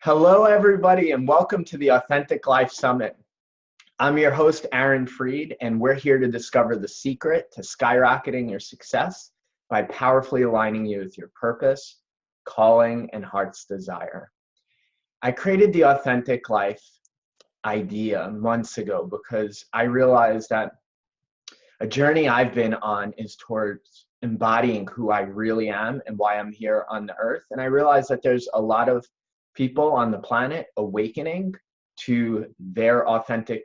Hello, everybody, and welcome to the Authentic Life Summit. I'm your host, Aaron Freed, and we're here to discover the secret to skyrocketing your success by powerfully aligning you with your purpose, calling, and heart's desire. I created the Authentic Life idea months ago because I realized that a journey I've been on is towards embodying who I really am and why I'm here on the earth. And I realized that there's a lot of people on the planet awakening to their authentic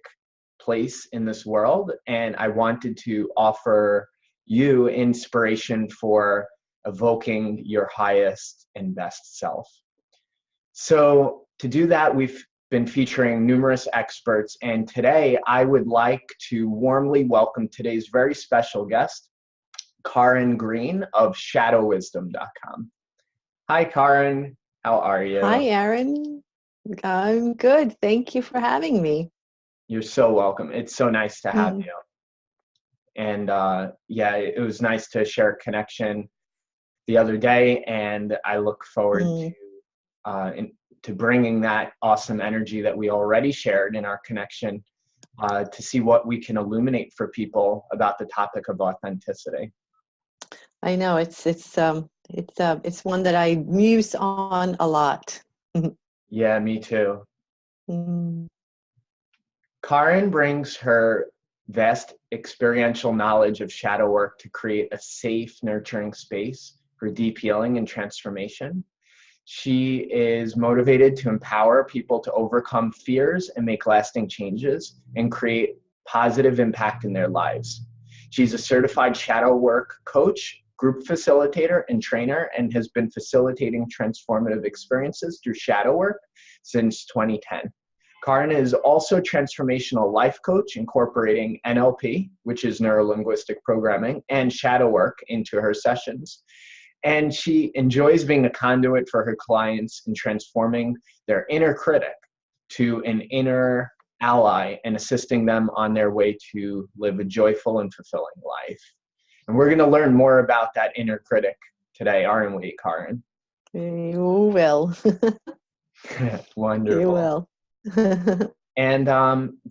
place in this world. And I wanted to offer you inspiration for evoking your highest and best self. So to do that, we've been featuring numerous experts. And today I would like to warmly welcome today's very special guest, Karin Green of shadowwisdom.com. Hi, Karin. How are you? Hi, Aaron. I'm good. Thank you for having me. You're so welcome. It's so nice to have you. And yeah, it was nice to share a connection the other day, and I look forward to bringing that awesome energy that we already shared in our connection to see what we can illuminate for people about the topic of authenticity. I know it's one that I muse on a lot. Yeah, me too. Mm. Karin brings her vast experiential knowledge of shadow work to create a safe, nurturing space for deep healing and transformation. She is motivated to empower people to overcome fears and make lasting changes and create positive impact in their lives. She's a certified shadow work coach, group facilitator, and trainer, and has been facilitating transformative experiences through shadow work since 2010. Karin is also a transformational life coach, incorporating NLP, which is neuro-linguistic programming, and shadow work into her sessions. And she enjoys being a conduit for her clients in transforming their inner critic to an inner ally and assisting them on their way to live a joyful and fulfilling life. And we're going to learn more about that inner critic today, aren't we, Karin? You will. Wonderful. You will. And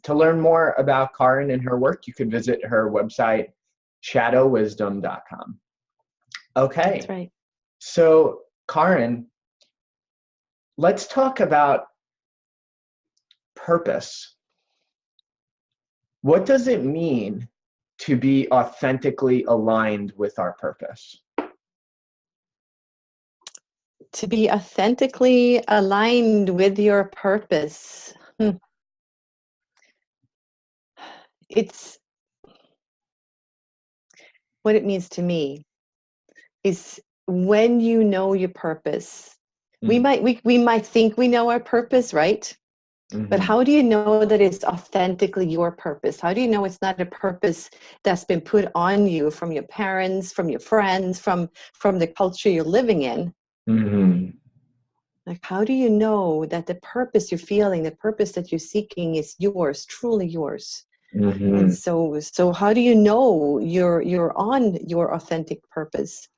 to learn more about Karin and her work, you could visit her website, shadowwisdom.com. Okay. That's right. So, Karin, let's talk about purpose. What does it mean to be authentically aligned with our purpose? To be authentically aligned with your purpose. It's what it means to me is when you know your purpose. We might think we know our purpose, right? But how do you know that it's authentically your purpose? How do you know it's not a purpose that's been put on you from your parents, from your friends, from the culture you're living in? Like, how do you know that the purpose you're feeling, the purpose that you're seeking is yours, truly yours? And so how do you know you're on your authentic purpose?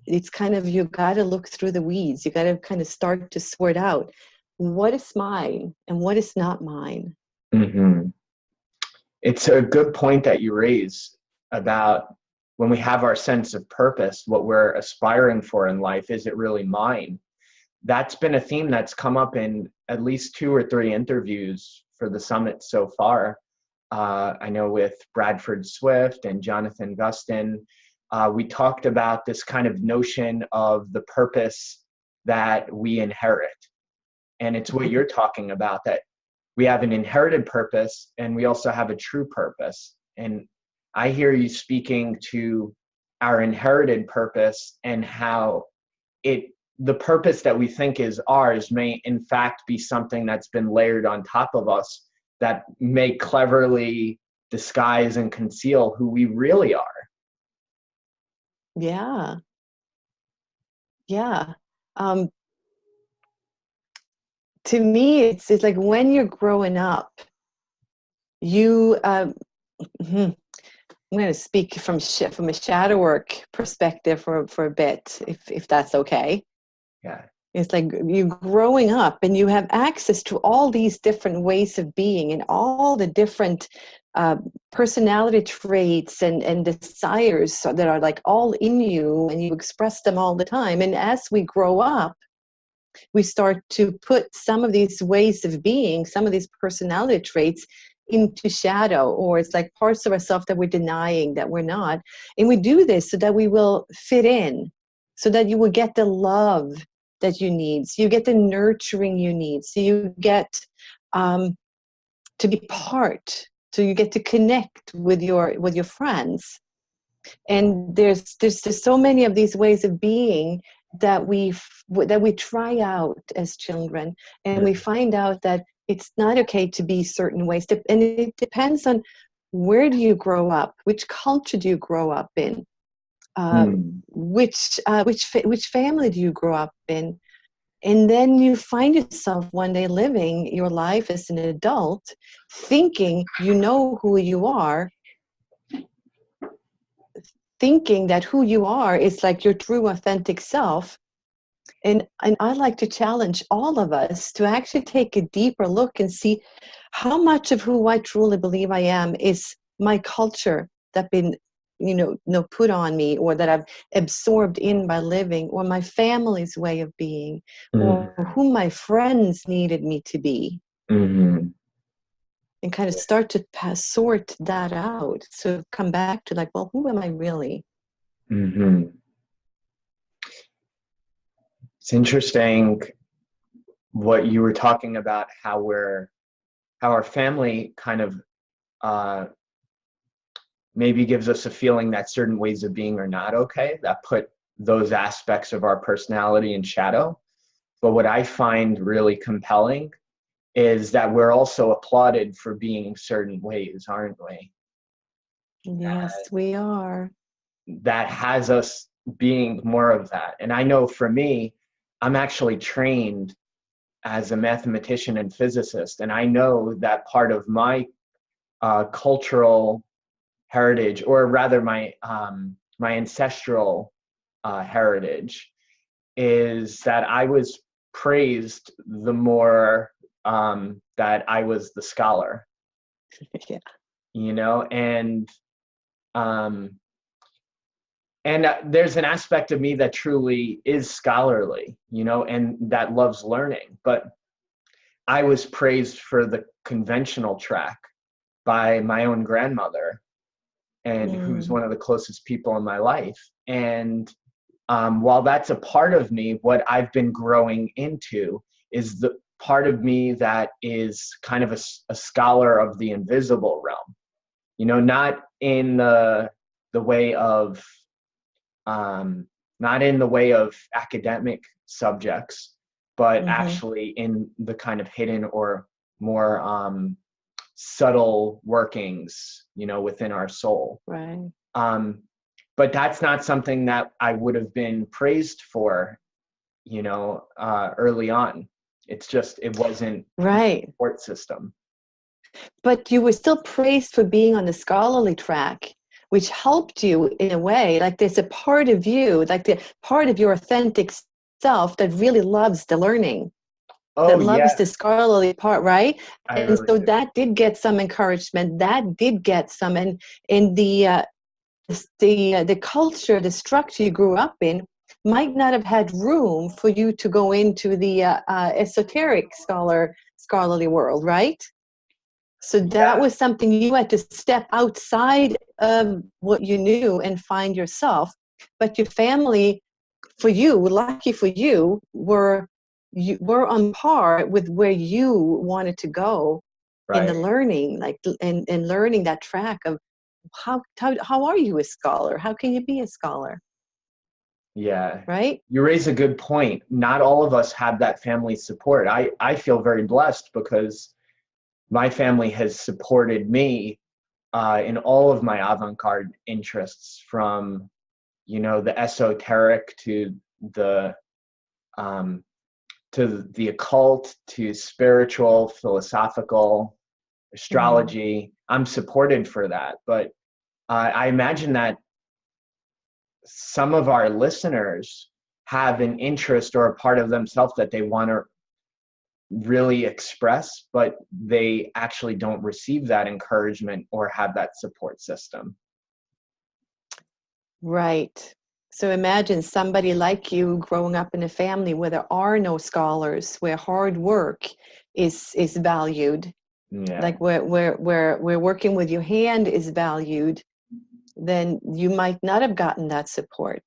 It's kind of, you got to look through the weeds. You got to kind of start to sort out what is mine and what is not mine. It's a good point that you raise about when we have our sense of purpose, what we're aspiring for in life. Is it really mine? That's been a theme that's come up in at least 2 or 3 interviews for the summit so far. I know with Bradford Swift and Jonathan Gustin, we talked about this kind of notion of the purpose that we inherit. And it's what you're talking about, that we have an inherited purpose and we also have a true purpose. And I hear you speaking to our inherited purpose and how the purpose that we think is ours may in fact be something that's been layered on top of us that may cleverly disguise and conceal who we really are. Yeah. To me, it's like when you're growing up, you, I'm going to speak from a shadow work perspective for a bit, if that's okay. Yeah, It's like you growing up and you have access to all these different ways of being and all the different personality traits and desires that are like all in you, and you express them all the time. And as we grow up, we start to put some of these ways of being, some of these personality traits into shadow, or it's like parts of ourselves that we're denying that we're not. And we do this so that we will fit in, so that you will get the love that you need, so you get the nurturing you need, so you get to be part, so you get to connect with your friends. And there's so many of these ways of being that we try out as children, and we find out that it's not okay to be certain ways. And it depends on where do you grow up, which culture do you grow up in, which family do you grow up in, and then you find yourself one day living your life as an adult, thinking you know who you are, thinking that who you are is like your true authentic self. And I like to challenge all of us to actually take a deeper look and see how much of who I truly believe I am is my culture that been put on me, or that I've absorbed in by living, or my family's way of being, or who my friends needed me to be. Mm-hmm. And kind of start to sort that out. So come back to like, well, who am I really? Mm-hmm. It's interesting what you were talking about, how our family kind of maybe gives us a feeling that certain ways of being are not okay, that put those aspects of our personality in shadow. But what I find really compelling is that we're also applauded for being certain ways, aren't we? Yes, we are. That has us being more of that. And I know for me, I'm actually trained as a mathematician and physicist, and I know that part of my cultural heritage, or rather my ancestral heritage, is that I was praised the more that I was the scholar. Yeah. And there's an aspect of me that truly is scholarly, and that loves learning. But I was praised for the conventional track by my own grandmother, and who's one of the closest people in my life. And while that's a part of me, what I've been growing into is the part of me that is kind of a scholar of the invisible realm, not in the way of not in the way of academic subjects, but actually in the kind of hidden or more subtle workings, within our soul. Right. But that's not something that I would have been praised for, early on. It's just, it wasn't right. the support system. But you were still praised for being on the scholarly track, which helped you in a way. Like there's a part of you, like the part of your authentic self that really loves the learning, that loves the scholarly part, right? And really so that did get some encouragement. That did get some, and in the culture, the structure you grew up in might not have had room for you to go into the esoteric scholarly world, right? So that was something you had to step outside of what you knew and find yourself. But your family, for you, lucky for you, were on par with where you wanted to go in the learning, like and learning that track of how are you a scholar? How can you be a scholar? Yeah. Right? You raise a good point. Not all of us have that family support. I feel very blessed because my family has supported me in all of my avant-garde interests, from, the esoteric to the occult, to spiritual, philosophical, astrology. I'm supported for that. But I imagine that some of our listeners have an interest or a part of themselves that they want to really express, but they actually don't receive that encouragement or have that support system. Right. So imagine somebody like you growing up in a family where there are no scholars, where hard work is valued. Yeah. Like where working with your hand is valued, then you might not have gotten that support,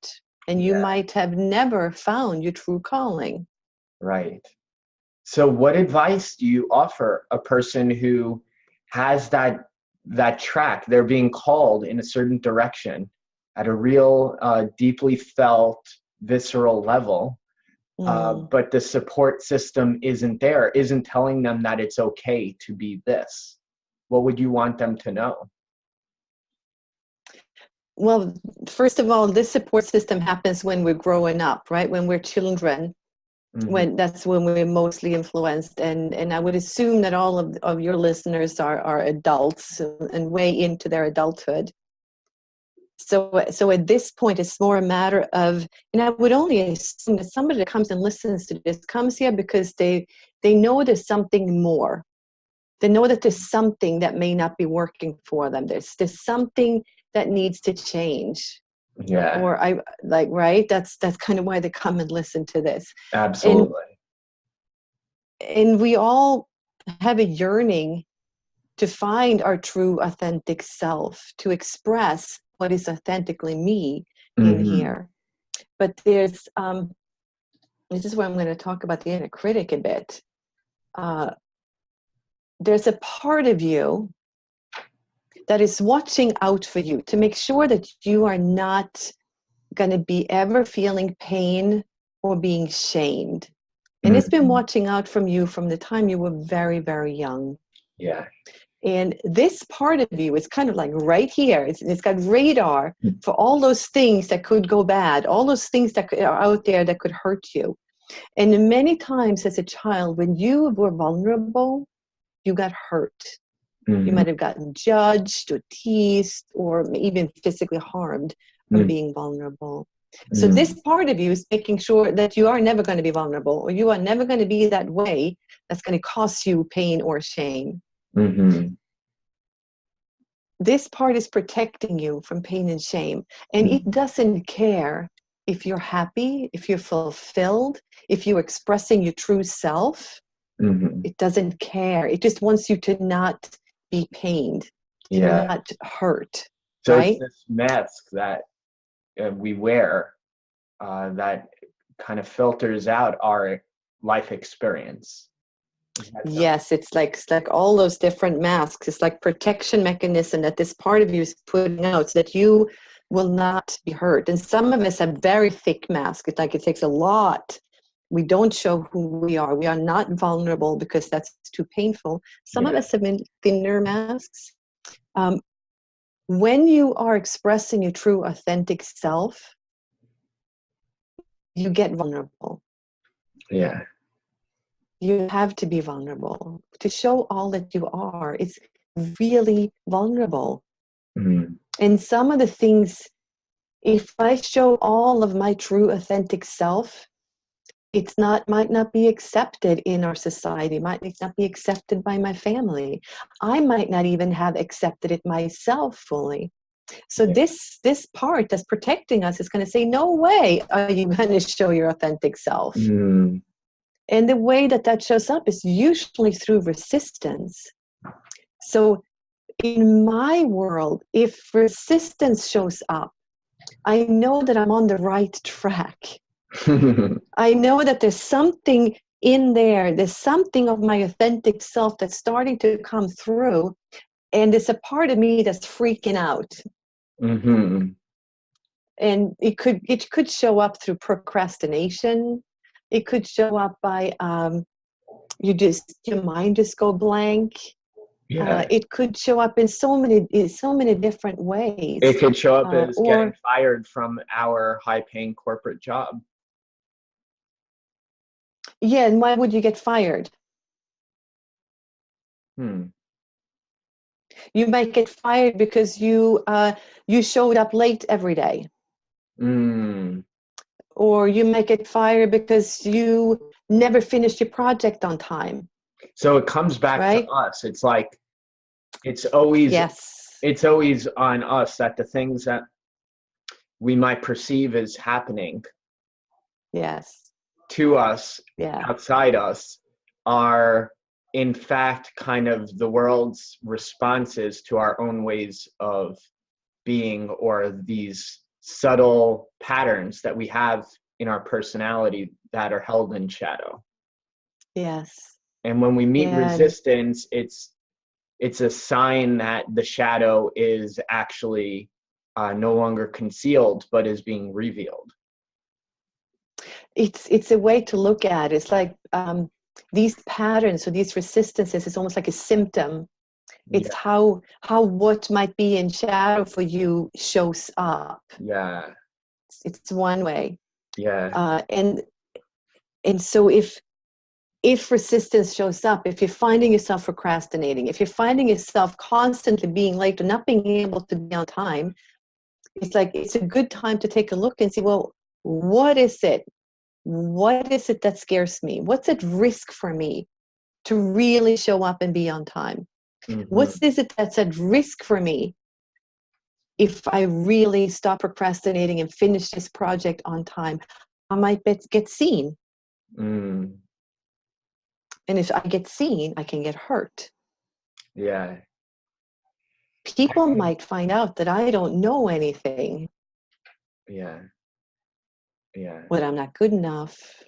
and you might have never found your true calling. Right. So what advice do you offer a person who has that track? They're being called in a certain direction at a real deeply felt, visceral level, but the support system isn't there, isn't telling them that it's okay to be this. What would you want them to know? Well, first of all, this support system happens when we're growing up, right? When we're children. When that's when we're mostly influenced, and I would assume that all of your listeners are adults and way into their adulthood. So at this point, it's more a matter of, and I would only assume that somebody that comes and listens to this comes here because they know there's something more. They know that there's something that may not be working for them. There's something that needs to change. Yeah. Or I like, right? That's kind of why they come and listen to this. Absolutely. And we all have a yearning to find our true authentic self, to express what is authentically me in here. But there's this is where I'm going to talk about the inner critic a bit. There's a part of you that is watching out for you to make sure that you are not going to be ever feeling pain or being shamed. And it's been watching out from you from the time you were very, very young. Yeah. And this part of you is kind of like right here. It's got radar for all those things that could go bad, all those things that are out there that could hurt you. And many times as a child, when you were vulnerable, you got hurt. You might have gotten judged or teased or even physically harmed for being vulnerable. So this part of you is making sure that you are never going to be vulnerable, or you are never going to be that way that's going to cause you pain or shame. This part is protecting you from pain and shame. And it doesn't care if you're happy, if you're fulfilled, if you're expressing your true self. It doesn't care. It just wants you to not be pained, to not hurt. So right? it's this mask that we wear that kind of filters out our life experience. Yes, it's like all those different masks. It's like protection mechanism that this part of you is putting out so that you will not be hurt. And some of us have very thick masks. It's like it takes a lot. We don't show who we are. We are not vulnerable because that's too painful. Some of us have thinner masks. When you are expressing your true authentic self, you get vulnerable. Yeah. You have to be vulnerable. To show all that you are, it's really vulnerable. And some of the things, if I show all of my true authentic self, might not be accepted in our society, might not be accepted by my family. I might not even have accepted it myself fully. So this part that's protecting us is going to say, no way are you going to show your authentic self. And the way that shows up is usually through resistance. So in my world, if resistance shows up, I know that I'm on the right track. I know that there's something in there. There's something of my authentic self that's starting to come through. And there's a part of me that's freaking out. And it could show up through procrastination. It could show up by your mind just go blank. It could show up in so many different ways. It could show up as getting fired from our high-paying corporate job. Yeah, and why would you get fired? You might get fired because you showed up late every day. or you might get fired because you never finished your project on time. So it comes back right? to us. It's like, it's always Yes. on us that the things that we might perceive as happening Yes. to us, Yeah. outside us, are in fact kind of the world's responses to our own ways of being, or these subtle patterns that we have in our personality that are held in shadow. Yes. And when we meet Yeah. resistance, it's a sign that the shadow is actually no longer concealed, but is being revealed. It's a way to look at it. It's like these patterns or these resistances is almost like a symptom. It's how what might be in shadow for you shows up. Yeah. It's one way. Yeah. And so if resistance shows up, if you're finding yourself procrastinating, if you're finding yourself constantly being late or not being able to be on time, it's like it's a good time to take a look and see, well, what is it? What is it that scares me? What's at risk for me to really show up and be on time? Mm-hmm. What is it that's at risk for me if I really stop procrastinating and finish this project on time? I might get seen. Mm. And if I get seen, I can get hurt. Yeah. People might find out that I don't know anything. Yeah. Yeah. But I'm not good enough.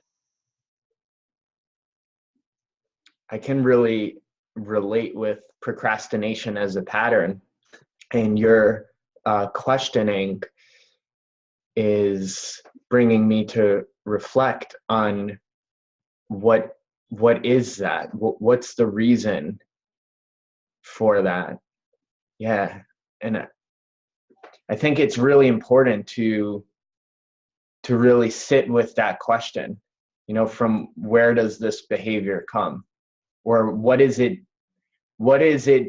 I can really relate with procrastination as a pattern, and your questioning is bringing me to reflect on what is that? What's the reason for that? Yeah. And I think it's really important to really sit with that question, from where does this behavior come? Or what is it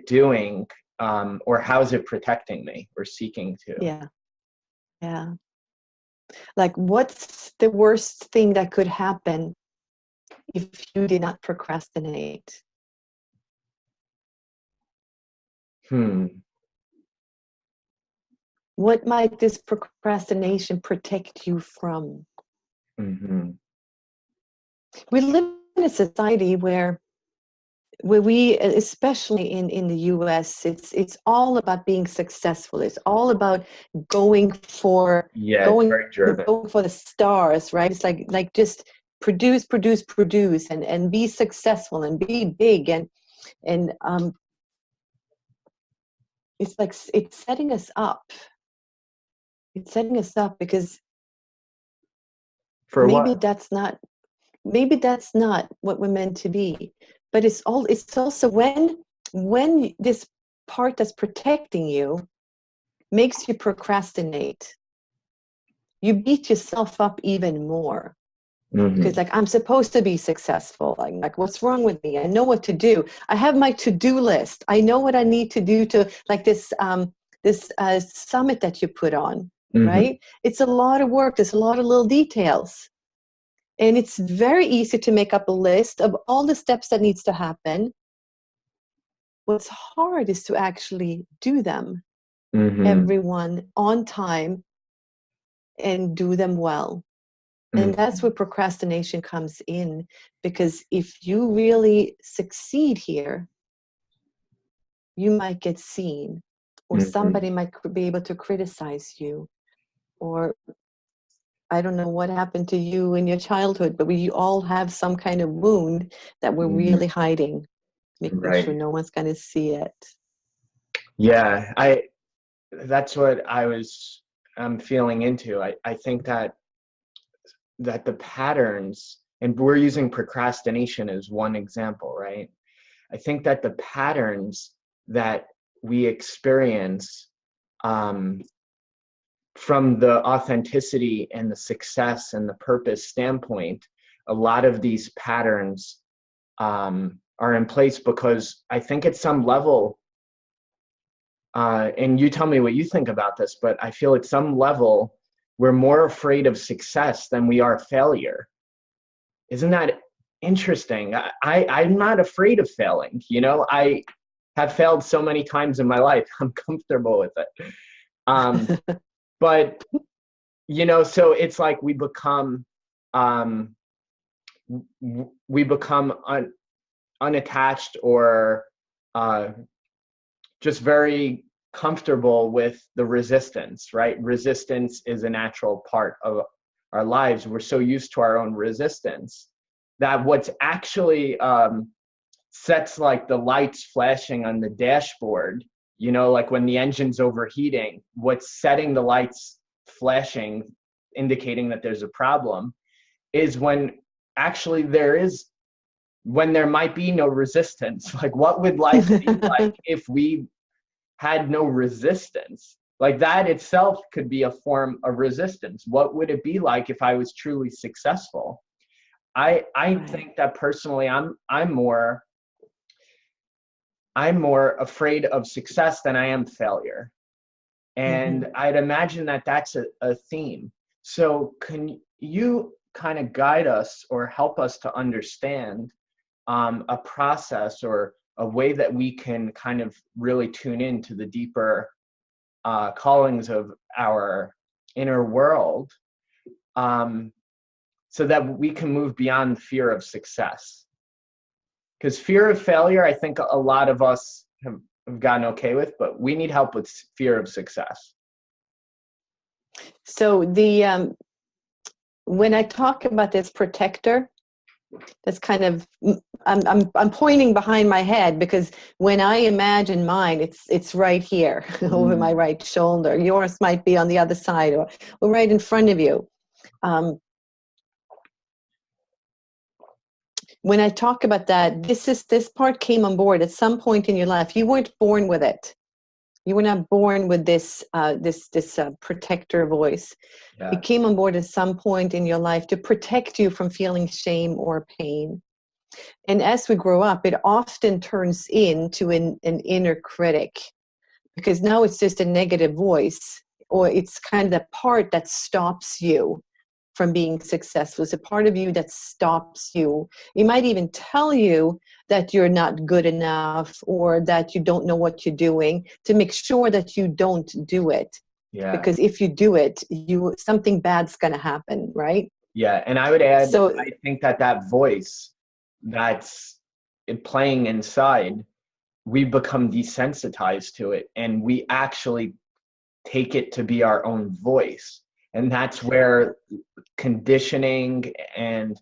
doing? Or how is it protecting me or seeking to? Yeah. Yeah. Like, what's the worst thing that could happen if you did not procrastinate? What might this procrastination protect you from? Mm-hmm. We live in a society where we, especially in the US, it's all about being successful. It's all about going for Very driven. going for the stars, right? It's like just produce and be successful and be big, and it's like it's setting us up. It's setting us up because For maybe what? that's not what we're meant to be. But it's also when this part that's protecting you makes you procrastinate, you beat yourself up even more. Mm-hmm. Because like, I'm supposed to be successful. Like, what's wrong with me? I know what to do. I have my to-do list. I know what I need to do to, like, this summit that you put on, Mm-hmm. right? It's a lot of work. There's a lot of little details. And it's very easy to make up a list of all the steps that needs to happen. What's hard is to actually do them, Mm-hmm. everyone on time, and do them well. Mm-hmm. And that's where procrastination comes in, because if you really succeed here, you might get seen, or Mm-hmm. somebody might be able to criticize you, or I don't know what happened to you in your childhood, but we all have some kind of wound that we're really hiding, making sure no one's going to see it. Yeah, that's what I'm feeling into. I think that the patterns, and we're using procrastination as one example, right? I think that the patterns that we experience from the authenticity and the success and the purpose standpoint, a lot of these patterns are in place because I think at some level, and you tell me what you think about this, but I feel at some level we're more afraid of success than we are failure. Isn't that interesting? I'm not afraid of failing. I have failed so many times in my life. I'm comfortable with it. But, so it's like we become unattached, or just very comfortable with the resistance, right? Resistance is a natural part of our lives. We're so used to our own resistance that what's actually sets like the lights flashing on the dashboard, like when the engine's overheating, what's setting the lights flashing, indicating that there's a problem, is when actually when there might be no resistance. Like, what would life be like if we had no resistance? Like, that itself could be a form of resistance. What would it be like if I was truly successful? I think that personally, I'm more afraid of success than I am failure. And I'd imagine that that's a theme. So can you kind of guide us or help us to understand a process or a way that we can kind of really tune into the deeper callings of our inner world, so that we can move beyond fear of success? Because fear of failure, I think a lot of us have gotten okay with, but we need help with fear of success. So when I talk about this protector, that's kind of, I'm pointing behind my head, because when I imagine mine, it's right here over my right shoulder. Yours might be on the other side, or right in front of you. When I talk about that, this part came on board at some point in your life. You weren't born with it. You were not born with this protector voice. Yeah. It came on board at some point in your life to protect you from feeling shame or pain. And as we grow up, it often turns into an inner critic, because now it's just a negative voice, or it's kind of the part that stops you from being successful. It's a part of you that stops you. It might even tell you that you're not good enough, or that you don't know what you're doing, to make sure that you don't do it. Yeah. Because if you do it, something bad's going to happen, right? Yeah, and I would add, so, I think that voice that's playing inside, we become desensitized to it, and we actually take it to be our own voice. And that's where conditioning and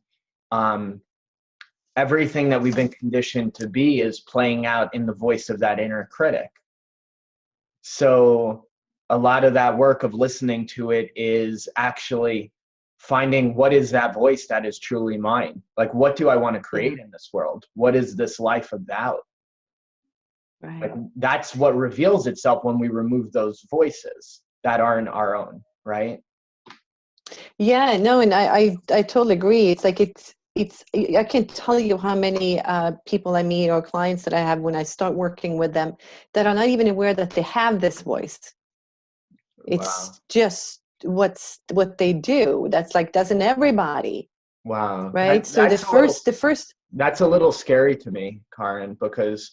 everything that we've been conditioned to be is playing out in the voice of that inner critic. So a lot of that work of listening to it is actually finding what is that voice that is truly mine. Like, what do I want to create in this world? What is this life about? Right. Like, that's what reveals itself when we remove those voices that aren't our own, right? Yeah, no, and I totally agree. It's like I can't tell you how many people I meet or clients that I have when I start working with them that are not even aware that they have this voice. It's just what they do. That's like, doesn't everybody? Wow. Right. So the first. That's a little scary to me, Karin, because,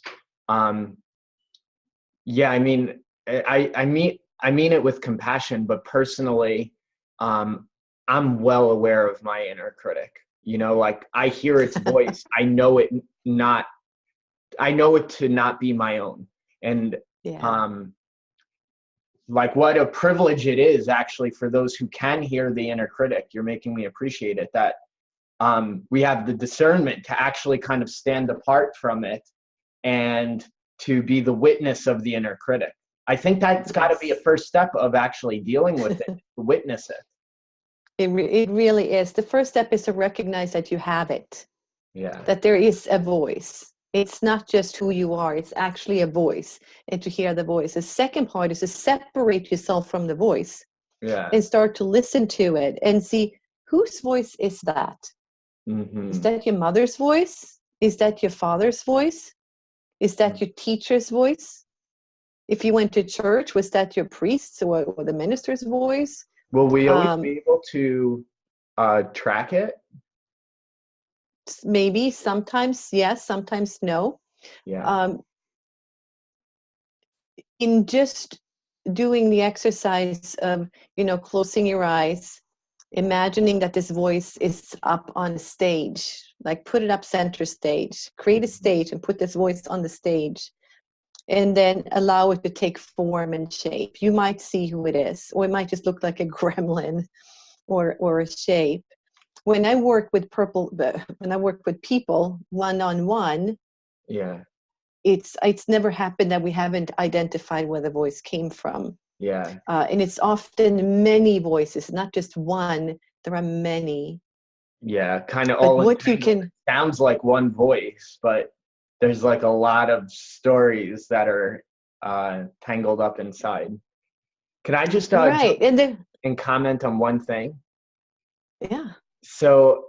yeah, I mean, I mean it with compassion, but personally, I'm well aware of my inner critic. Like, I hear its voice. I know it to not be my own. And like, what a privilege it is actually for those who can hear the inner critic. You're making me appreciate it, that we have the discernment to actually kind of stand apart from it and to be the witness of the inner critic. I think that's got to be a first step of actually dealing with it, to witness it. It really is. The first step is to recognize that you have it. Yeah. That there is a voice. It's not just who you are. It's actually a voice, and to hear the voice. The second part is to separate yourself from the voice. Yeah. And start to listen to it and see, whose voice is that? Mm-hmm. Is that your mother's voice? Is that your father's voice? Is that your teacher's voice? If you went to church, was that your priest's or the minister's voice? Will we always Um, be able to track it? Maybe sometimes yes, sometimes no. Yeah. Um, in just doing the exercise of, closing your eyes, imagining that this voice is up on a stage, like put it up center stage, create a stage and put this voice on the stage, and then allow it to take form and shape. You might see who it is, or it might just look like a gremlin or a shape. When I work with people one-on-one, Yeah. it's never happened that we haven't identified where the voice came from. Yeah. And it's often many voices, not just one. There are many. Yeah. Kind of But all what you entangled. can, It sounds like one voice, but there's like a lot of stories that are tangled up inside. Can I just right, jump and then, and comment on one thing? yeah, So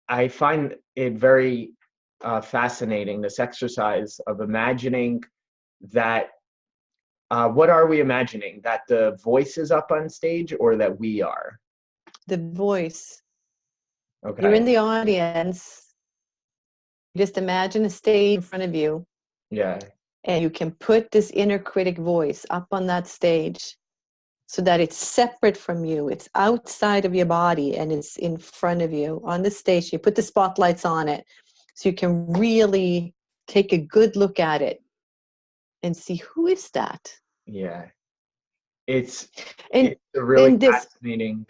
I find it very fascinating, this exercise of imagining that. What are we imagining? That the voice is up on stage or that we are? the voice. You're in Okay. the audience. Just imagine a stage in front of you, Yeah. and you can put this inner critic voice up on that stage so that it's separate from you. It's outside of your body and it's in front of you on the stage. You put the spotlights on it so you can really take a good look at it and see, who is that? Yeah. It's And it's a really and this, fascinating.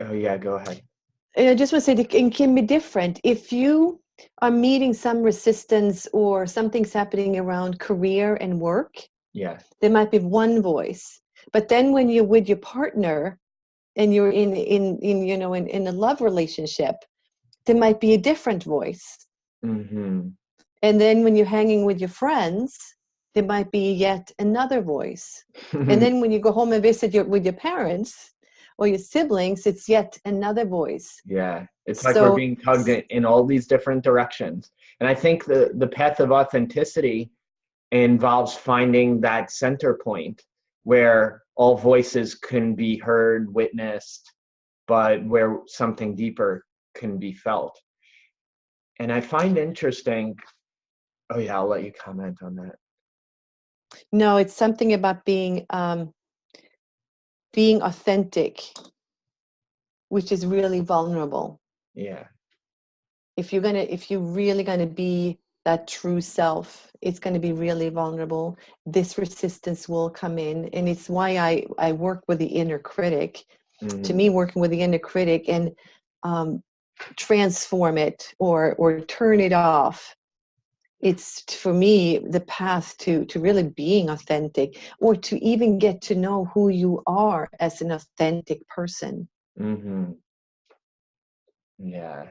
Oh yeah, go ahead. and I just want to say that it can be different. If you are meeting some resistance or something's happening around career and work, Yeah. there might be one voice. But then when you're with your partner and you're in a love relationship, there might be a different voice. Mm-hmm. And then when you're hanging with your friends, there might be yet another voice. And then when you go home and visit with your parents or your siblings, it's yet another voice. Yeah. It's like we're So, being tugged in all these different directions. And I think the path of authenticity involves finding that center point where all voices can be heard, witnessed, but where something deeper can be felt. And I find interesting. Oh yeah, I'll let you comment on that. no, it's something about being authentic, which is really vulnerable. Yeah. If you're really gonna be that true self, it's gonna be really vulnerable. This resistance will come in, and it's why I work with the inner critic. To Mm-hmm. me, working with the inner critic and um, transform it or turn it off, it's for me the path to really being authentic, or to even get to know who you are as an authentic person. Mm-hmm. Yeah.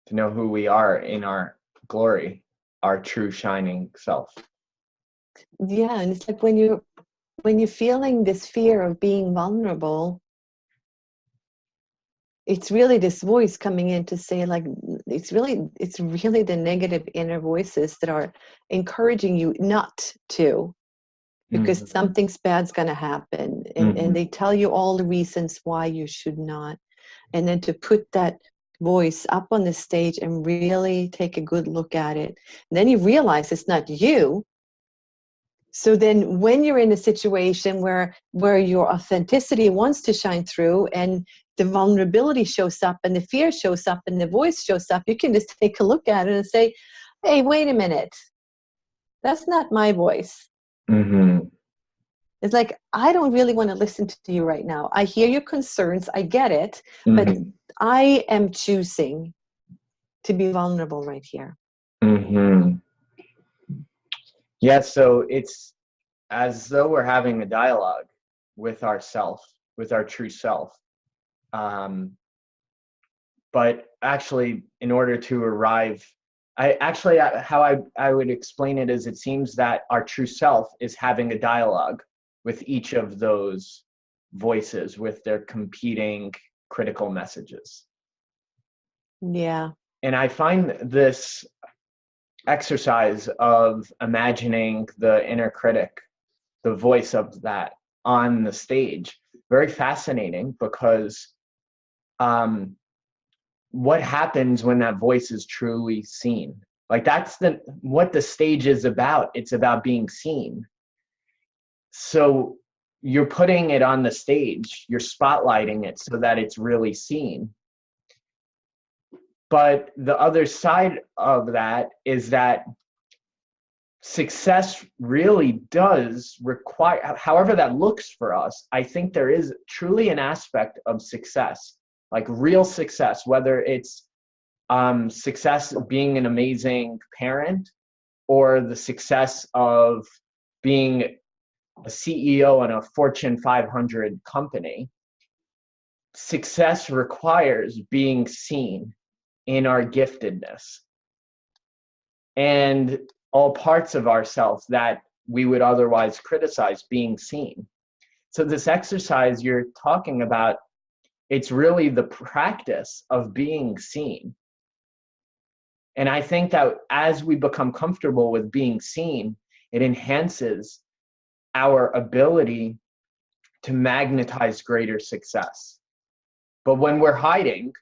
To know who we are in our glory, our true shining self. Yeah, and it's like when you're feeling this fear of being vulnerable, it's really this voice coming in to say, like, it's really the negative inner voices that are encouraging you not to, because Mm-hmm. something's bad's going to happen, and Mm-hmm. they tell you all the reasons why you should not. And then to put that voice up on the stage and really take a good look at it, and then you realize it's not you. So then when you're in a situation where your authenticity wants to shine through, and the vulnerability shows up and the fear shows up and the voice shows up, you can just take a look at it and say, hey, wait a minute, that's not my voice. Mm-hmm. It's like, I don't really want to listen to you right now. I hear your concerns, I get it, but Mm-hmm. I am choosing to be vulnerable right here. Mm-hmm. Yeah, so it's as though we're having a dialogue with ourself, with our true self. Um, but actually, in order to arrive, how I would explain it is, it seems that our true self is having a dialogue with each of those voices with their competing critical messages. Yeah. And I find this exercise of imagining the inner critic, the voice of that on the stage, very fascinating because what happens when that voice is truly seen? Like that's what the stage is about. It's about being seen. So you're putting it on the stage, you're spotlighting it so that it's really seen. But the other side of that is that success really does require, however that looks for us, I think there is truly an aspect of success, like real success, whether it's success of being an amazing parent or the success of being a CEO in a Fortune 500 company. Success requires being seen in our giftedness and all parts of ourselves that we would otherwise criticize being seen. So this exercise you're talking about, it's really the practice of being seen. And I think that as we become comfortable with being seen, it enhances our ability to magnetize greater success. But when we're hiding,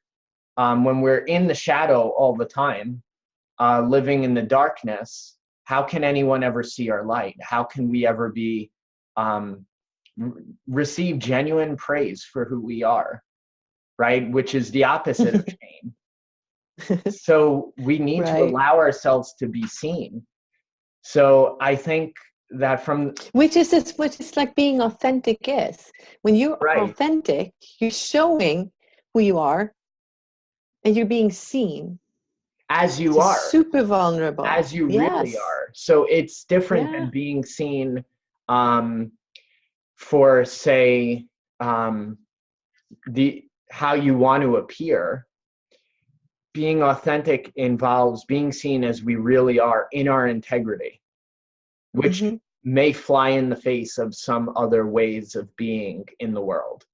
when we're in the shadow all the time, living in the darkness, how can anyone ever see our light? How can we ever be receive genuine praise for who we are, right? Which is the opposite of shame. So we need to allow ourselves to be seen. So I think that which is like being authentic is. When you're authentic, you're showing who you are and you're being seen. As you are. Super vulnerable. As you really are. So it's different than being seen for, say, how you want to appear. Being authentic involves being seen as we really are in our integrity, which may fly in the face of some other ways of being in the world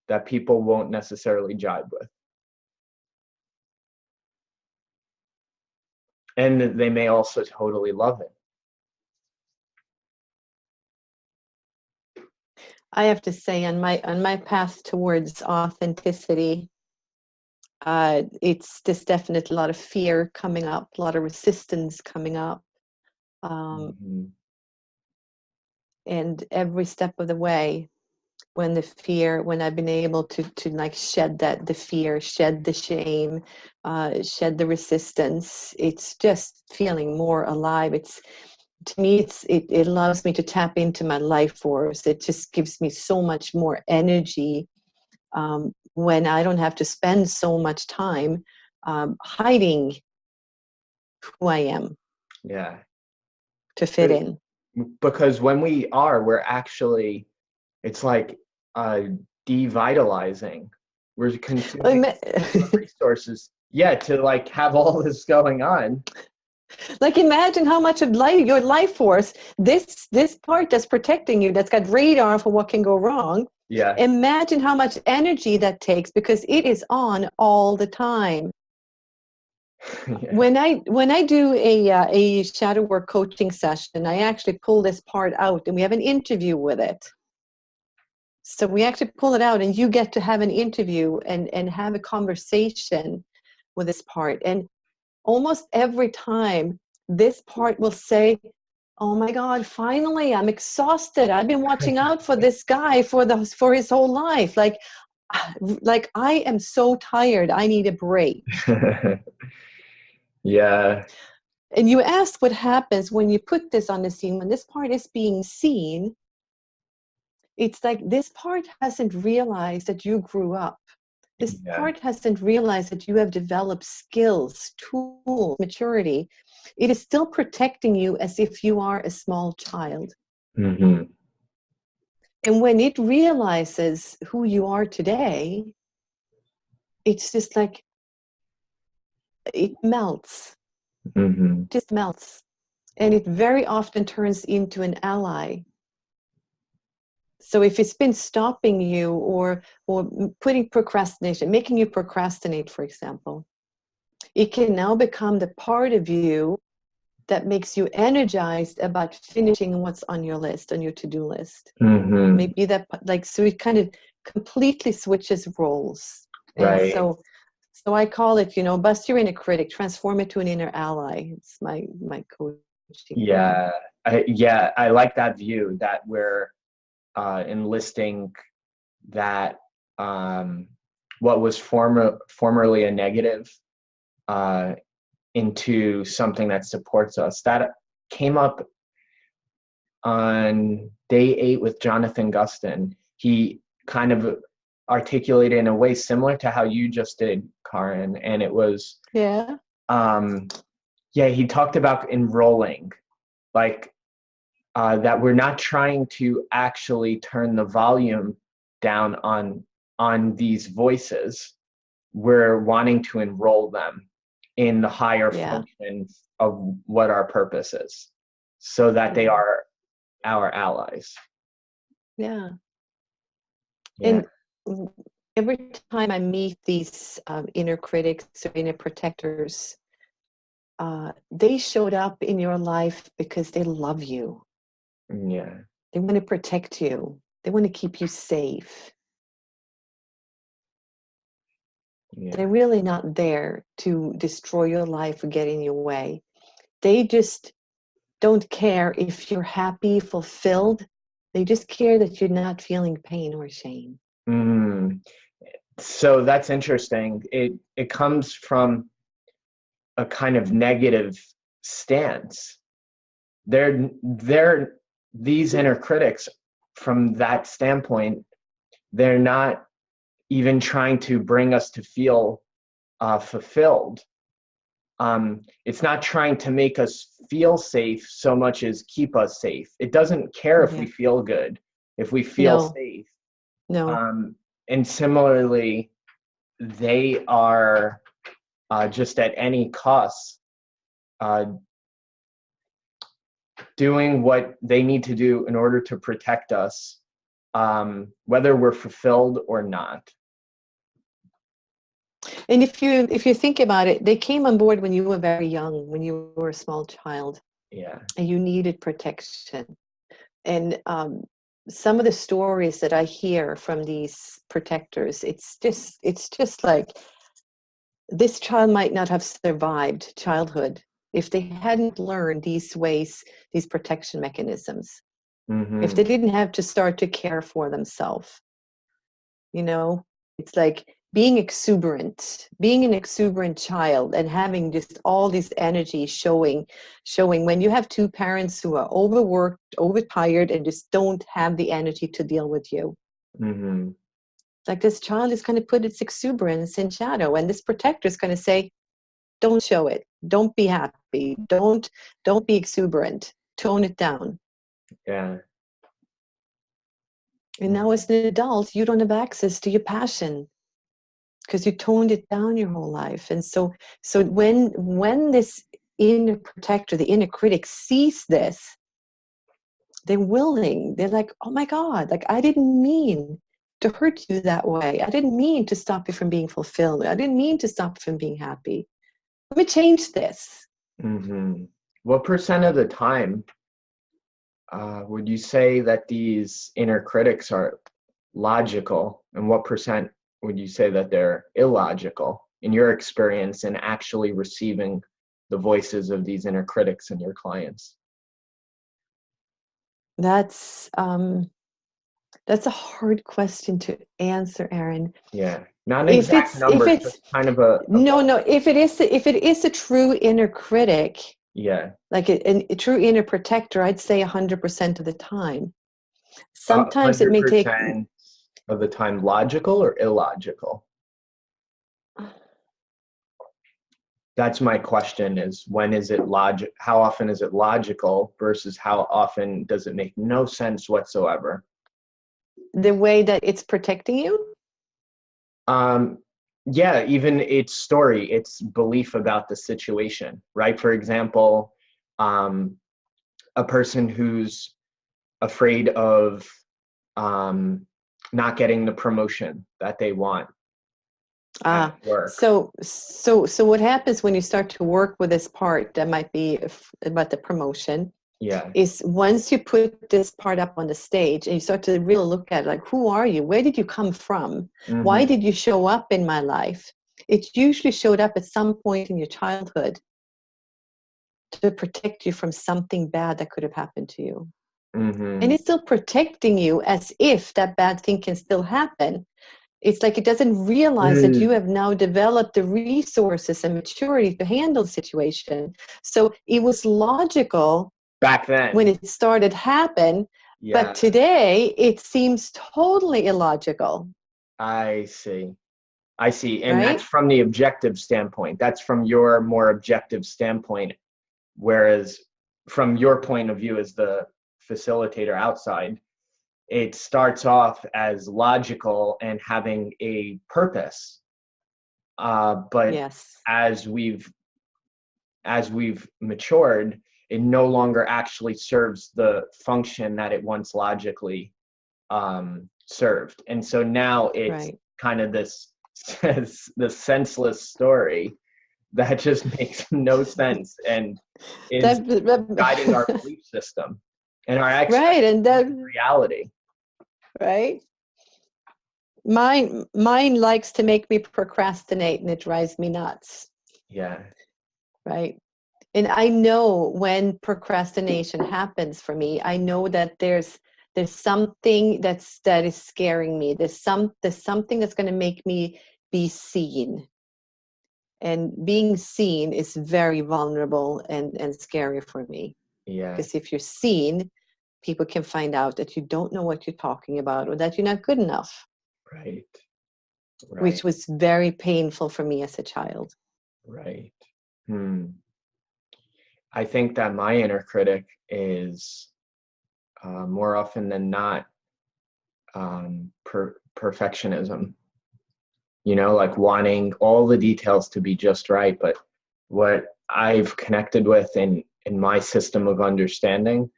that people won't necessarily jibe with. And they may also totally love it. I have to say, on my path towards authenticity, it's just definitely a lot of fear coming up, a lot of resistance coming up. And every step of the way, when I've been able to like shed the fear, shed the shame, shed the resistance, it's just feeling more alive. To me, it allows me to tap into my life force. It just gives me so much more energy when I don't have to spend so much time hiding who I am. Yeah. To fit in. Because when we're actually, it's like devitalizing. We're consuming resources. Yeah, to like have all this going on. Like imagine how much of your life force, this part that's protecting you, that's got radar for what can go wrong. Yeah. Imagine how much energy that takes because it is on all the time. Yeah. When I do a shadow work coaching session, I actually pull this part out and we have an interview with it. So we actually pull it out and you get to have an interview and have a conversation with this part. And almost every time this part will say, oh my God, finally, I'm exhausted. I've been watching out for this guy for his whole life. Like I am so tired. I need a break. Yeah. And you asked what happens when you put this on the scene, when this part is being seen. It's like this part hasn't realized that you grew up. This part hasn't realized that you have developed skills, tools, maturity. It is still protecting you as if you are a small child. And when it realizes who you are today, it's just like, it melts. Just melts. And it very often turns into an ally. So if it's been stopping you or putting procrastination, making you procrastinate, for example, it can now become the part of you that makes you energized about finishing what's on your list, on your to-do list. Mm-hmm. Maybe that, like, so it kind of completely switches roles. And Right. so I call it, bust your inner critic, transform it to an inner ally. It's my coaching. Yeah. I like that view that we're enlisting that what was formerly a negative into something that supports us. That came up on day 8 with Jonathan Gustin. He kind of articulated in a way similar to how you just did, Karin, and it was he talked about enrolling, like that we're not trying to actually turn the volume down on these voices. We're wanting to enroll them in the higher functions of what our purpose is, so that they are our allies. Yeah. And every time I meet these inner critics or inner protectors, they showed up in your life because they love you. Yeah. They want to protect you. They want to keep you safe. Yeah. They're really not there to destroy your life or get in your way. They just don't care if you're happy, fulfilled. They just care that you're not feeling pain or shame. So that's interesting. It comes from a kind of negative stance. They're these inner critics, from that standpoint, they're not even trying to bring us to feel fulfilled. It's not trying to make us feel safe so much as keep us safe. It doesn't care if we feel good, if we feel safe. No. And similarly, they are just at any cost doing what they need to do in order to protect us, whether we're fulfilled or not. And if you think about it, they came on board when you were very young, when you were a small child. Yeah. And you needed protection. And some of the stories that I hear from these protectors, it's just like, this child might not have survived childhood if they hadn't learned these ways, these protection mechanisms. Mm-hmm. If they didn't have to start to care for themselves. It's like being an exuberant child and having just all this energy showing when you have two parents who are overworked, overtired, and just don't have the energy to deal with you. Mm-hmm. Like, this child is going to put its exuberance in shadow, and this protector is going to say, don't show it. Don't be happy. Don't be exuberant. Tone it down. Yeah. And now as an adult, you don't have access to your passion because you toned it down your whole life. And so when this inner protector, the inner critic, sees this, they're like, oh my God, like, I didn't mean to hurt you that way. I didn't mean to stop you from being fulfilled. I didn't mean to stop you from being happy. Let me change this. Mm-hmm. What percent of the time would you say that these inner critics are logical, and what percent would you say that they're illogical in your experience in actually receiving the voices of these inner critics in your clients? That's a hard question to answer, Aaron. Yeah, not an exact number, just kind of a no. If it is a true inner critic, like a true inner protector, I'd say 100% of the time. Sometimes it may take 100% of the time. Logical or illogical? That's my question, is when is it how often is it logical versus how often does it make no sense whatsoever? The way that it's protecting you? Yeah, even its story, its belief about the situation, right? For example, a person who's afraid of not getting the promotion that they want. at work. So what happens when you start to work with this part that might be about the promotion? Yeah. Is once you put this part up on the stage and you start to really look at, like, who are you? Where did you come from? Mm-hmm. Why did you show up in my life? It usually showed up at some point in your childhood to protect you from something bad that could have happened to you. Mm-hmm. And it's still protecting you as if that bad thing can still happen. It's like it doesn't realize that you have now developed the resources and maturity to handle the situation. So it was logical back then when it started happen, but today it seems totally illogical. I see. And right? That's from the objective standpoint. That's from your more objective standpoint. Whereas from your point of view as the facilitator outside, it starts off as logical and having a purpose. But yes. as we've matured, it no longer actually serves the function that it once logically served. And so now it's kind of this senseless story that just makes no sense and is guiding our belief system and our reality. Right. Mine likes to make me procrastinate, and it drives me nuts. Yeah. Right. And I know when procrastination happens for me, I know that there's something that is scaring me. There's something that's going to make me be seen. And being seen is very vulnerable and scary for me. Yeah. Because if you're seen, people can find out that you don't know what you're talking about or that you're not good enough. Right. Which was very painful for me as a child. Right. I think that my inner critic is more often than not perfectionism. Like wanting all the details to be just right. But what I've connected with in my system of understanding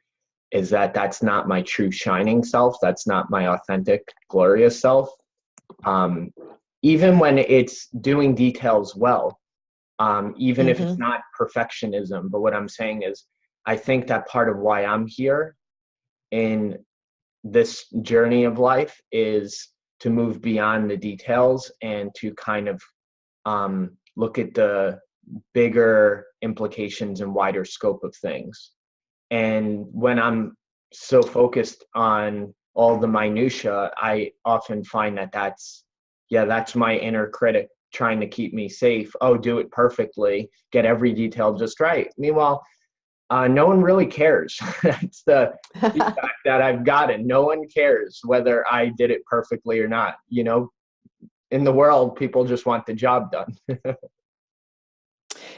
is that that's not my true shining self. That's not my authentic, glorious self. Even when it's doing details well, even if it's not perfectionism. But what I'm saying is, I think that part of why I'm here in this journey of life is to move beyond the details and to kind of look at the bigger implications and wider scope of things. And when I'm so focused on all the minutia, I often find that that's my inner critic trying to keep me safe. Oh, do it perfectly, get every detail just right. Meanwhile, no one really cares. That's the feedback that I've gotten. No one cares whether I did it perfectly or not. In the world, people just want the job done.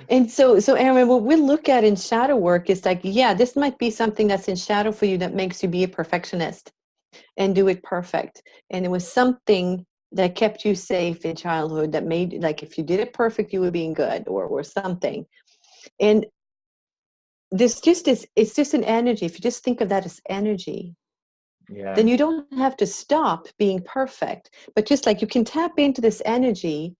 And so Aaron, what we look at in shadow work is like, this might be something that's in shadow for you that makes you be a perfectionist and do it perfect. And it was something that kept you safe in childhood that made, like, if you did it perfect, you were being good or something. And it's just an energy. If you just think of that as energy, then you don't have to stop being perfect. But just like you can tap into this energy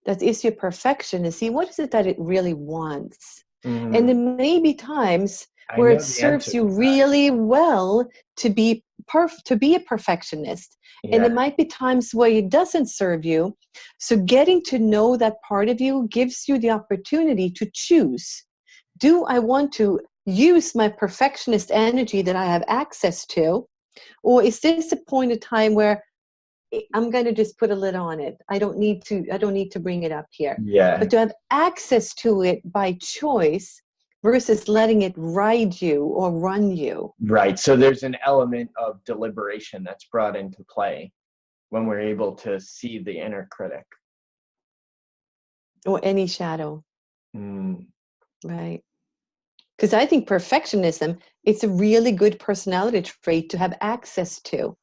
that is your perfection and see what is it that it really wants. And there may be times where it serves you really well to be a perfectionist. And there might be times where it doesn't serve you. So getting to know that part of you gives you the opportunity to choose. Do I want to use my perfectionist energy that I have access to? Or is this a point of time where I'm going to just put a lid on it? I don't need to bring it up here. Yeah. But to have access to it by choice versus letting it ride you or run you. Right. So there's an element of deliberation that's brought into play when we're able to see the inner critic. Or any shadow. Right. Because I think perfectionism, it's a really good personality trait to have access to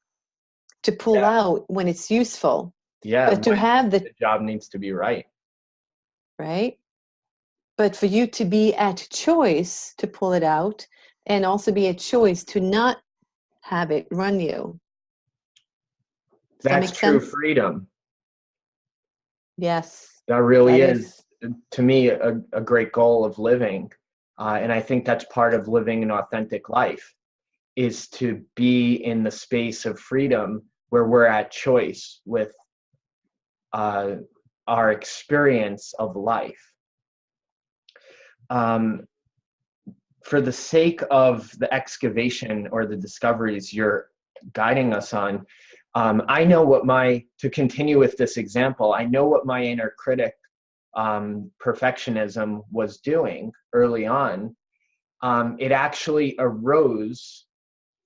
pull out when it's useful. Yeah. But to have the job needs to be right. Right. But for you to be at choice to pull it out and also be a choice to not have it run you. That's true freedom. Yes, That really that is, is. to me, a great goal of living. And I think that's part of living an authentic life, is to be in the space of freedom where we're at choice with uh, our experience of life. For the sake of the excavation or the discoveries you're guiding us on, I know what to continue with this example, I know what my inner critic, perfectionism, was doing early on. It actually arose.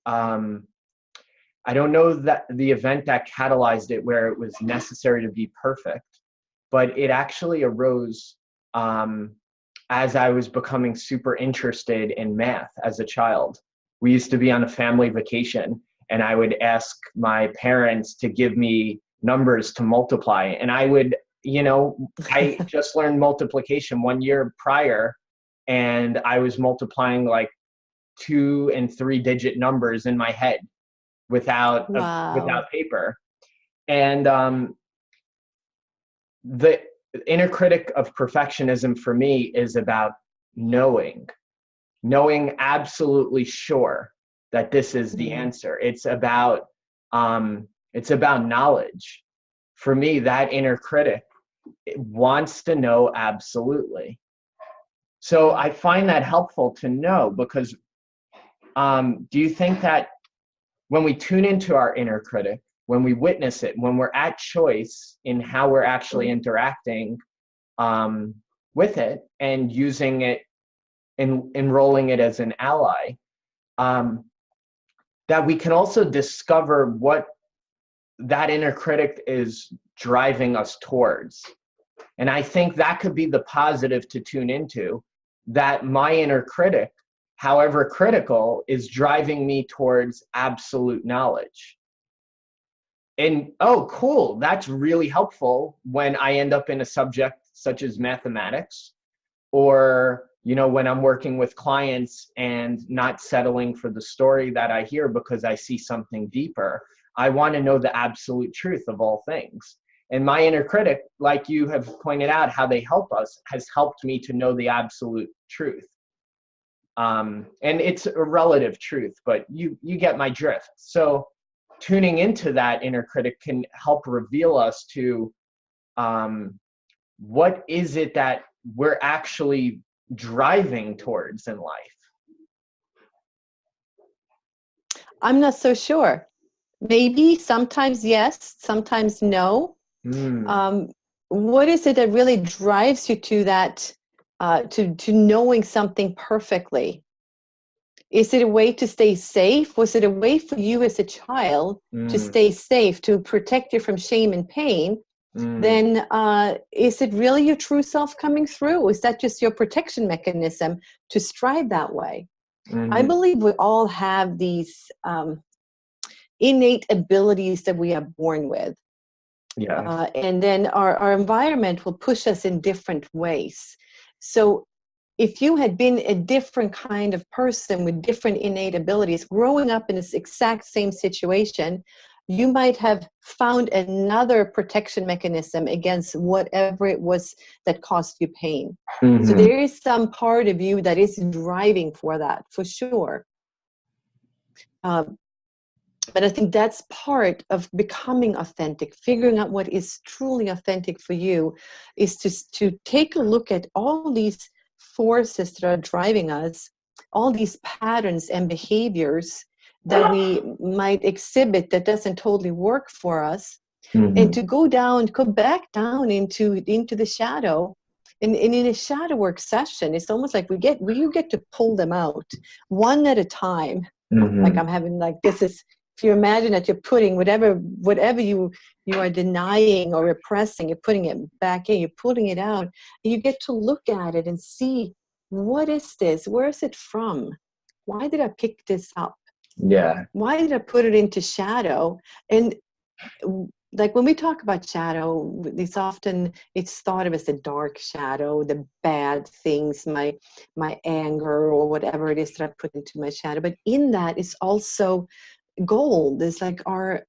I don't know that the event that catalyzed it where it was necessary to be perfect, but it actually arose as I was becoming super interested in math as a child. We used to be on a family vacation, and I would ask my parents to give me numbers to multiply. And I would, I just learned multiplication 1 year prior, and I was multiplying like 2 and 3 digit numbers in my head without Wow. without paper. And the inner critic of perfectionism for me is about knowing absolutely sure that this is the Mm. answer. It's about knowledge. For me, that inner critic wants to know absolutely. So I find that helpful to know, because do you think that when we tune into our inner critic, when we witness it, when we're at choice in how we're actually interacting with it and using it and enrolling it as an ally, that we can also discover what that inner critic is driving us towards? And I think that could be the positive to tune into, that my inner critic, however critical, is driving me towards absolute knowledge. And oh, cool, that's really helpful when I end up in a subject such as mathematics, or when I'm working with clients and not settling for the story that I hear because I see something deeper. I want to know the absolute truth of all things. And my inner critic, like you have pointed out how they help us, has helped me to know the absolute truth. And it's a relative truth, but you get my drift. So tuning into that inner critic can help reveal us to what is it that we're actually driving towards in life. I'm not so sure. Maybe sometimes yes, sometimes no. What is it that really drives you to that, to knowing something perfectly? Is it a way to stay safe? Was it a way for you as a child to stay safe, to protect you from shame and pain? Then is it really your true self coming through? Is that just your protection mechanism to strive that way? I believe we all have these innate abilities that we are born with. Yes. And then our environment will push us in different ways. So if you had been a different kind of person with different innate abilities, growing up in this exact same situation, you might have found another protection mechanism against whatever it was that caused you pain. So there is some part of you that is driving for that, for sure. But I think that's part of becoming authentic, figuring out what is truly authentic for you, is to take a look at all these forces that are driving us, all these patterns and behaviors that we might exhibit that doesn't totally work for us, and to go back down into the shadow. And in a shadow work session, it's almost like you get to pull them out one at a time. Like I'm having, like, this is, if you imagine that you're putting whatever you are denying or repressing, you're putting it back in, you're pulling it out, and you get to look at it and see, what is this? Where is it from? Why did I pick this up? Yeah. Why did I put it into shadow? And like when we talk about shadow, it's thought of as the dark shadow, the bad things, my anger or whatever it is that I put into my shadow. But in that is also gold. It's like our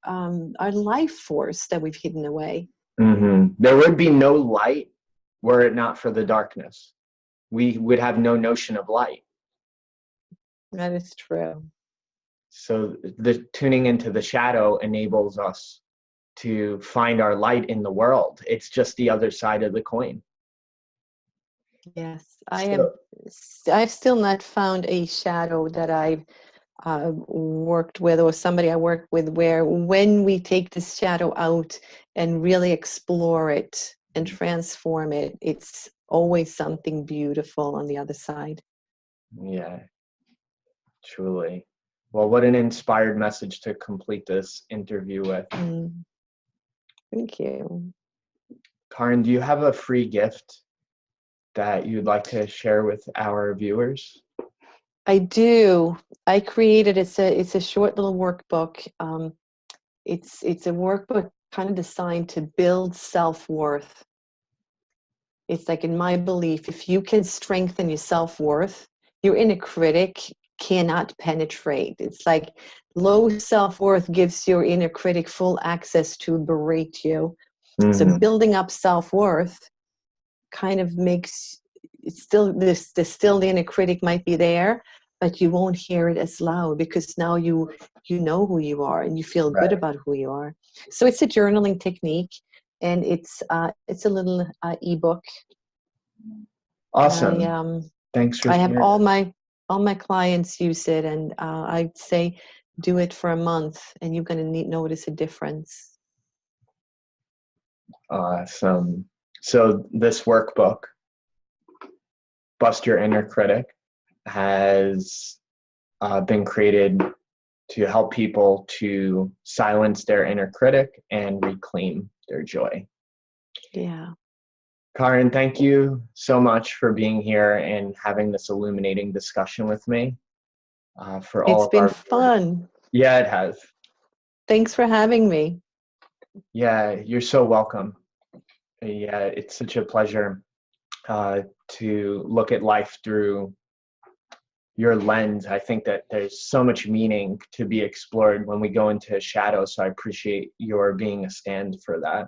life force that we've hidden away. There would be no light were it not for the darkness. We would have no notion of light. That is true. So the tuning into the shadow enables us to find our light in the world. It's just the other side of the coin. Yes, I've still not found a shadow that I've worked with, or somebody I work with, where when we take this shadow out and really explore it and transform it, it's always something beautiful on the other side. Yeah, truly. Well, what an inspired message to complete this interview with. Thank you. Karin, do you have a free gift that you'd like to share with our viewers? I do. I created, it's a short little workbook. It's a workbook kind of designed to build self-worth. It's like, in my belief, if you can strengthen your self-worth, your inner critic cannot penetrate. It's like low self-worth gives your inner critic full access to berate you. So building up self-worth kind of makes it's still this still the inner critic might be there, but you won't hear it as loud, because now you know who you are and you feel good about who you are. So it's a journaling technique, and it's a little ebook. Awesome. Thanks for I have sharing. all my clients use it, and I'd say do it for a month and you're going to notice a difference. Awesome. So this workbook, Bust Your Inner Critic, has been created to help people to silence their inner critic and reclaim their joy. Yeah. Karin, thank you so much for being here and having this illuminating discussion with me. For all It's been fun. Yeah, it has. Thanks for having me. Yeah, you're so welcome. Yeah, it's such a pleasure to look at life through your lens. I think that there's so much meaning to be explored when we go into shadow. So I appreciate your being a stand for that.